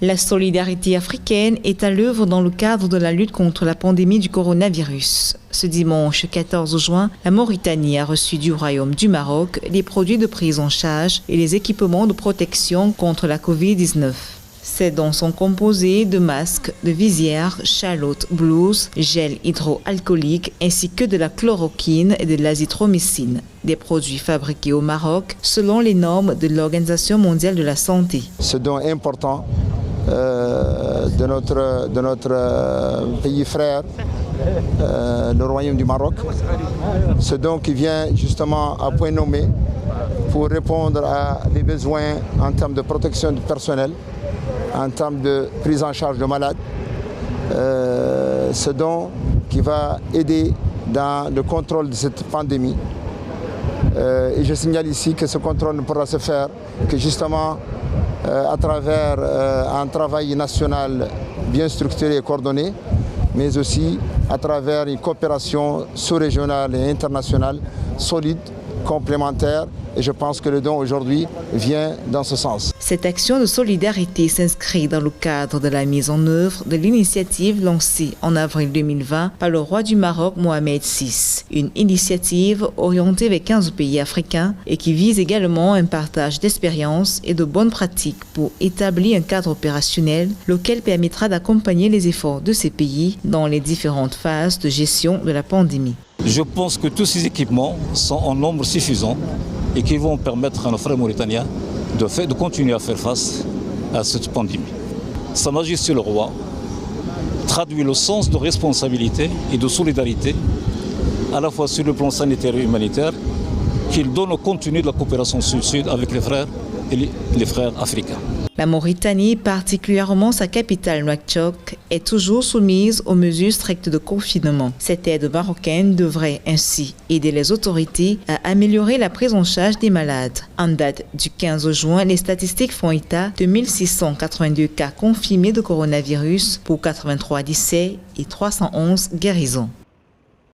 La solidarité africaine est à l'œuvre dans le cadre de la lutte contre la pandémie du coronavirus. Ce dimanche 14 juin, la Mauritanie a reçu du Royaume du Maroc les produits de prise en charge et les équipements de protection contre la Covid-19. Ces dons sont composés de masques, de visières, chalotes, blouses, gel hydroalcoolique ainsi que de la chloroquine et de l'azithromycine, des produits fabriqués au Maroc selon les normes de l'Organisation mondiale de la santé. Ce don important de notre pays frère, le Royaume du Maroc, ce don qui vient justement à point nommé pour répondre à des besoins en termes de protection du personnel, en termes de prise en charge de malades, ce don qui va aider dans le contrôle de cette pandémie. Et je signale ici que ce contrôle ne pourra se faire que justement à travers un travail national bien structuré et coordonné, mais aussi à travers une coopération sous-régionale et internationale solide, complémentaire. Et je pense que le don aujourd'hui vient dans ce sens. Cette action de solidarité s'inscrit dans le cadre de la mise en œuvre de l'initiative lancée en avril 2020 par le roi du Maroc Mohamed VI. Une initiative orientée vers 15 pays africains et qui vise également un partage d'expériences et de bonnes pratiques pour établir un cadre opérationnel, lequel permettra d'accompagner les efforts de ces pays dans les différentes phases de gestion de la pandémie. Je pense que tous ces équipements sont en nombre suffisant et qui vont permettre à nos frères mauritaniens de continuer à faire face à cette pandémie. Sa Majesté le Roi traduit le sens de responsabilité et de solidarité, à la fois sur le plan sanitaire et humanitaire, qu'il donne au contenu de la coopération sud-sud avec les frères et les frères africains. La Mauritanie, particulièrement sa capitale Nouakchott, est toujours soumise aux mesures strictes de confinement. Cette aide marocaine devrait ainsi aider les autorités à améliorer la prise en charge des malades. En date du 15 juin, les statistiques font état de 1682 cas confirmés de coronavirus pour 83 décès et 311 guérisons.